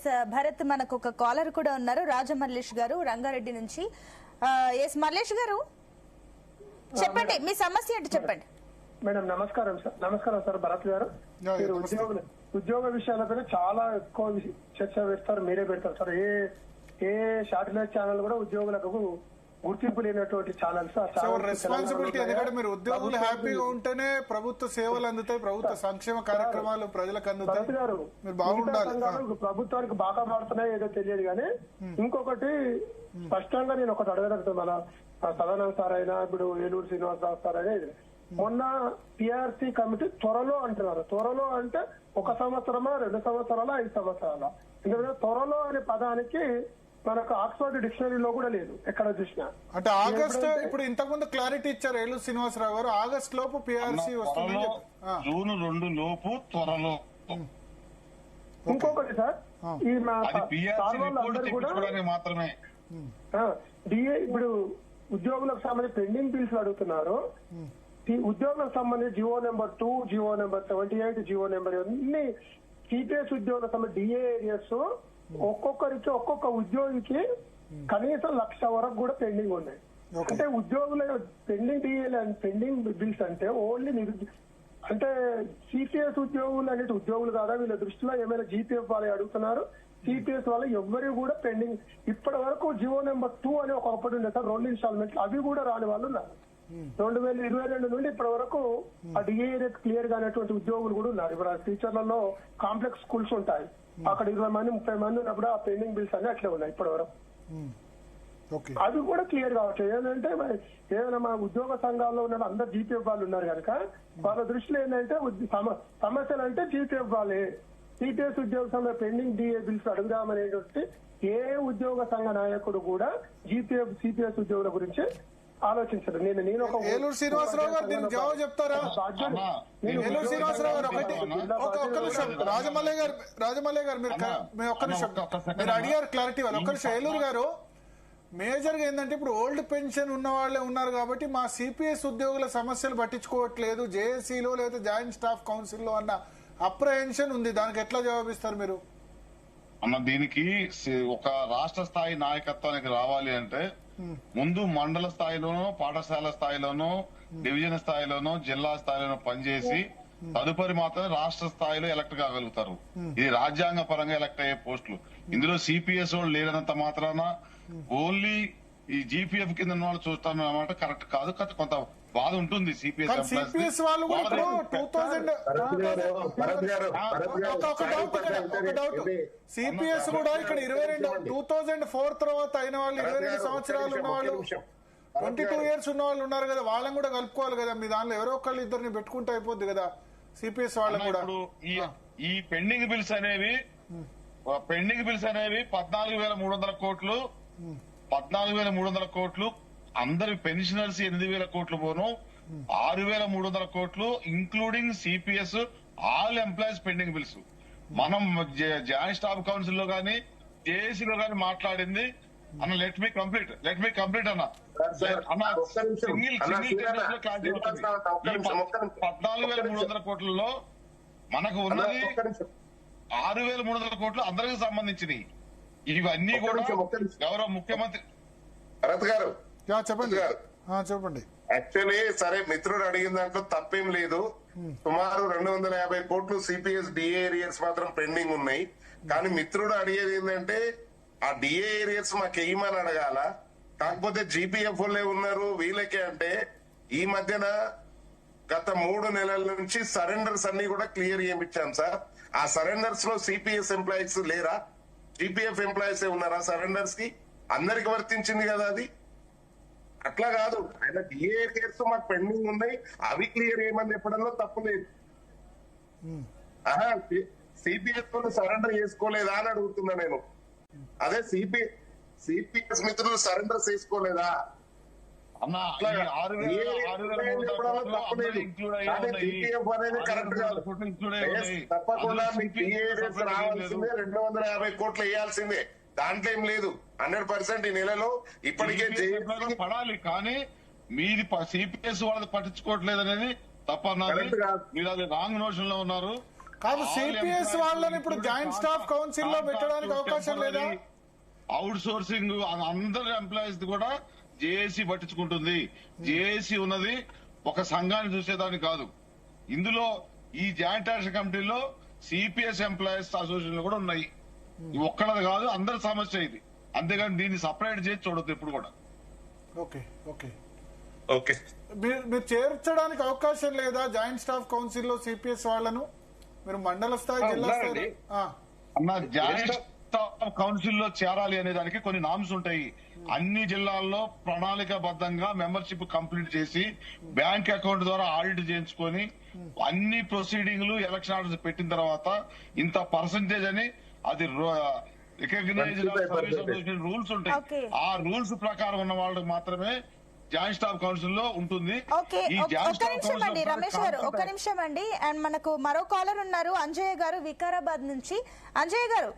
Yes Bharat, మనకు ఒక caller కూడా ఉన్నారు, రాజమల్లేష్ గారు రంగారెడ్డి నుంచి. ఎస్ మల్లేష్ గారు చెప్పండి, మీ సమస్య ఏంటి చెప్పండి. మేడం నమస్కారం సార్. నమస్కారం సార్ భరత్ గారు. మీరు ఉద్యోగ విషయాలపైన చాలా ఎక్కువ చర్చ పెడతారు, మీరే పెడతారు సార్. ఏ శాటిలైట్ ఛానల్ కూడా ఉద్యోగులకు గుర్తింపు లేనటువంటి ఛానల్స్. రెస్పాన్సిబిలిటీ, ఎందుకంటే మీరు ఉద్యోగులు హ్యాపీగా ఉంటేనే ప్రభుత్వ సేవలు అందుతాయి, ప్రభుత్వ సంక్షేమ కార్యక్రమాలు ప్రజలకు అందుతాయి. మీరు బాగుండాలి. ప్రభుత్వానికి బాగా మారుతున్నాయి ఏదో తెలియదు కానీ, ఇంకొకటి స్పష్టంగా నేను ఒకటి అడగదలుగుతాను. మన సదానంద సార్ అయినా, ఇప్పుడు ఏలూరు శ్రీనివాసరావు సార్ అయినా, మొన్న పిఆర్సీ కమిటీ త్వరలో అంటున్నారు. త్వరలో అంటే 1 సంవత్సరమా, 2 సంవత్సరాలా, 5 సంవత్సరాలా? ఎందుకంటే త్వరలో అనే పదానికి మనకు ఆక్స్ఫర్డ్ డిక్షనరీలో కూడా లేదు ఎక్కడ చూసినా. అంటే ఆగస్ట్, ఇప్పుడు ఇంతకుముందు క్లారిటీ ఇచ్చారు ఏలూరు శ్రీనివాసరావు గారు, ఆగస్ట్ లోపు పిఆర్సీ వస్తుంది, జూన్ 2 లోపు త్వరలో. ఇంకొకటి సార్, ఈ మా కూడా మాత్రమే డిఏ ఇప్పుడు ఉద్యోగులకు సంబంధించి పెండింగ్ బిల్స్ అడుగుతున్నారు. ఉద్యోగులకు సంబంధించి GO number 2, GO number 78, GO number అన్ని సిపిఎస్ ఉద్యోగులకు సంబంధించి డిఏ ఏరియాస్ ఒక్కొక్కరికి ఒక్కొక్క ఉద్యోగికి కనీసం 1,00,000 వరకు కూడా పెండింగ్ ఉన్నాయి. అంటే ఉద్యోగుల పెండింగ్ డిఏ పెండింగ్ బిల్స్ అంటే ఓన్లీ అంటే సిపిఎస్ ఉద్యోగులు అనేది ఉద్యోగులు కాదా? వీళ్ళ దృష్టిలో ఏమైనా జీపీఎఫ్ వాళ్ళు అడుగుతున్నారు. సిపిఎస్ వాళ్ళు ఎవ్వరు కూడా పెండింగ్ ఇప్పటి వరకు జివో నెంబర్ 2 అని ఒకటి ఉండే సార్, 2 ఇన్స్టాల్మెంట్లు, అవి కూడా రాని వాళ్ళు ఉన్నారు. 2022 నుండి ఇప్పటి వరకు ఆ డిఏ క్లియర్ గా అనేటువంటి ఉద్యోగులు కూడా ఉన్నారు. ఇప్పుడు టీచర్లలో కాంప్లెక్స్ స్కూల్స్ ఉంటాయి, అక్కడ 20 మంది 30 మంది ఉన్నప్పుడు ఆ పెండింగ్ బిల్స్ అన్ని అట్లే ఉన్నాయి ఇప్పటి వరకు. అవి కూడా క్లియర్ కావచ్చు. ఏంటంటే ఏదైనా మా ఉద్యోగ సంఘాల్లో ఉన్న అందరు జీపీఎఫ్ వాళ్ళు ఉన్నారు కనుక వాళ్ళ దృష్టిలో ఏంటంటే సమస్యలు అంటే జీపీఎఫ్ వాళ్ళే. సిపిఎస్ ఉద్యోగ సంఘ పెండింగ్ డిఏ బిల్స్ అడుగుదామనేటువంటి ఏ ఉద్యోగ సంఘ నాయకుడు కూడా జీపీఎఫ్ సిపిఎస్ ఉద్యోగుల గురించి ఆలోచించరు. నేను ఒక ఏలూరు శ్రీనివాసరావు గారు దీనికి జవాబు చెప్తారా? ఏలూరు శ్రీనివాసరావు గారు ఒక్క నిమిషం. రాజమల్లయ్య గారు మీరు ఒక్క నిమిషం, మీరు అడిగారు క్లారిటీ వాళ్ళు. ఒక్క నిమిషం. ఏలూరు గారు, మేజర్ గా ఏంటంటే ఇప్పుడు ఓల్డ్ పెన్షన్ ఉన్న వాళ్ళే ఉన్నారు కాబట్టి మా సిపిఎస్ ఉద్యోగుల సమస్యలు పట్టించుకోవట్లేదు జేఏసీలో లేదా జాయింట్ స్టాఫ్ కౌన్సిల్ లో అన్న అప్రహెన్షన్ ఉంది. దానికి ఎట్లా జవాబిస్తారు మీరు? అన్న, దీనికి ఒక రాష్ట్ర స్థాయి నాయకత్వానికి రావాలి అంటే ముందు మండల స్థాయిలోనో, పాఠశాల స్థాయిలోనో, డివిజన్ స్థాయిలోనో, జిల్లా స్థాయిలోనో పనిచేసి తదుపరి మాత్రమే రాష్ట్ర స్థాయిలో ఎలక్ట్ కాగలుగుతారు. ఇది రాజ్యాంగ పరంగా ఎలక్ట్ అయ్యే పోస్టులు. ఇందులో సిపిఎస్ వాళ్ళు లేనంత మాత్రాన ఓన్లీ ఈ జీపీఎఫ్ కింద వాళ్ళు చూస్తాను అన్నమాట కరెక్ట్ కాదు. కొంత బాధ ఉంటుంది. సిపిఎస్ వాళ్ళు కూడా 2000 సిపిఎస్ కూడా ఇక్కడ 2004 తర్వాత అయిన వాళ్ళు, 22 సంవత్సరాలు ఉన్న వాళ్ళు, 22 ఇయర్స్ ఉన్న వాళ్ళు ఉన్నారు కదా, వాళ్ళని కూడా కలుపుకోవాలి కదా. మీ దానిలో ఎవరో ఒకళ్ళు ఇద్దరిని పెట్టుకుంటే అయిపోద్ది కదా సిపిఎస్ వాళ్ళని కూడా. ఈ పెండింగ్ బిల్స్ అనేవి 14,300 కోట్లు, 14,300 కోట్లు అందరి పెన్షనర్స్ 8,000 కోట్లు పోను, 6,300 కోట్లు including CPS all employees pending bills. మనం జాయింట్ స్టాఫ్ కౌన్సిల్ లో గానీ జేఏసీలో గానీ మాట్లాడింది అన్న. లెట్ మీ కంప్లీట్ అన్న. 14,300 కోట్లలో మనకు ఉన్నది 6,300 కోట్లు అందరికి సంబంధించినవి. ఇవన్నీ కూడా గౌరవ ముఖ్యమంత్రి భరత్ గారు చెప్పండి. యాక్చువల్లీ సరే, మిత్రుడు అడిగిన దాంట్లో తప్పేం లేదు. సుమారు 250 కోట్లు సిపిఎస్ డిఏ ఏరియర్స్ మాత్రం పెండింగ్ ఉన్నాయి. కానీ మిత్రుడు అడిగేది ఏంటంటే ఆ డిఏ ఏరియర్స్ మాకు వేయమని అడగాల, కాకపోతే జీపీఎఫ్ వాళ్ళే ఉన్నారు వీళ్ళకే అంటే. ఈ మధ్యన గత 3 నెలల నుంచి సరెండర్స్ అన్ని కూడా క్లియర్ చేయించాం సార్. ఆ సరెండర్స్ లో సిపిఎస్ ఎంప్లాయీస్ లేరా? జీపీఎఫ్ ఎంప్లాయీస్ ఉన్నారా సరెండర్స్ కి? అందరికి వర్తించింది కదా అది. అట్లా కాదు, ఆయన డిఏ కేర్స్ మాకు పెండింగ్ ఉన్నాయి, అవి క్లియర్ చేయమని చెప్పడంలో తప్పు లేదు. సిపిఎస్ సరెండర్ చేసుకోలేదా అని అడుగుతున్నా నేను. అదే సిపిఎస్ మిత్రులు సరెండర్ చేసుకోలేదా? తప్పకుండా మీకు రావాల్సిందే, 250 కోట్లు వేయాల్సిందే, దాంట్లో ఏం లేదు. 100% ఈ నెలలో ఇప్పటికే పడాలి. కానీ మీది సిపిఎస్ వాళ్ళది పట్టించుకోవట్లేదు అనేది తప్ప. మీరు అది రాంగ్ నోషన్ లో ఉన్నారు. కాదు సిపిఎస్ వాళ్ళని ఇప్పుడు జాయింట్ స్టాఫ్ కౌన్సిల్ లో పెట్టడానికి అవకాశం లేదా? అవుట్ సోర్సింగ్ అందరు ఎంప్లాయీస్ కూడా జేఏసీ పట్టించుకుంటుంది. జేఏసీ ఉన్నది ఒక సంఘాన్ని చూసేదానికి కాదు. ఇందులో ఈ జాయింట్ యాక్షన్ కమిటీలో సిపిఎస్ ఎంప్లాయీస్ అసోసియేషన్ కూడా ఉన్నాయి. ఒక్కడది కాదు, అందరి సమస్య ఇది. అంతేగాని దీన్ని సపరేట్ చేసి చూడొద్దు ఎప్పుడు కూడా. ఓకే ఓకే ఓకే, మీరు చేర్చడానికి అవకాశం లేదా జాయింట్ స్టాఫ్ కౌన్సిల్ లో సిపిఎస్ వాళ్ళను? మీరు మండల స్థాయి, జిల్లా స్థాయి అన్న జాయింట్ స్టాఫ్ కౌన్సిల్ లో చేరాలి అనే దానికి కొన్ని నామ్స్ ఉంటాయి. అన్ని జిల్లాల్లో ప్రణాళికాబద్ధంగా మెంబర్షిప్ కంప్లీట్ చేసి బ్యాంక్ అకౌంట్ ద్వారా ఆడిట్ చేయించుకొని అన్ని ప్రొసీడింగ్లు ఎలక్షన్ ఆర్డర్స్ పెట్టిన తర్వాత ఇంత పర్సంటేజ్ అని అది రికగ్నైజ్డ్ రూల్స్ ఉంటాయి. ఆ రూల్స్ ప్రకారం ఉన్న వాళ్ళకి మాత్రమే జాయింట్ స్టాఫ్ కౌన్సిల్ లో ఉంటుంది. ఒక్క నిమిషం అండి రమేష్ గారు, ఒక్క నిమిషం అండి. అండ్ మనకు మరో కాలర్ ఉన్నారు, అంజయ్య గారు వికారాబాద్ నుంచి. అంజయ్య గారు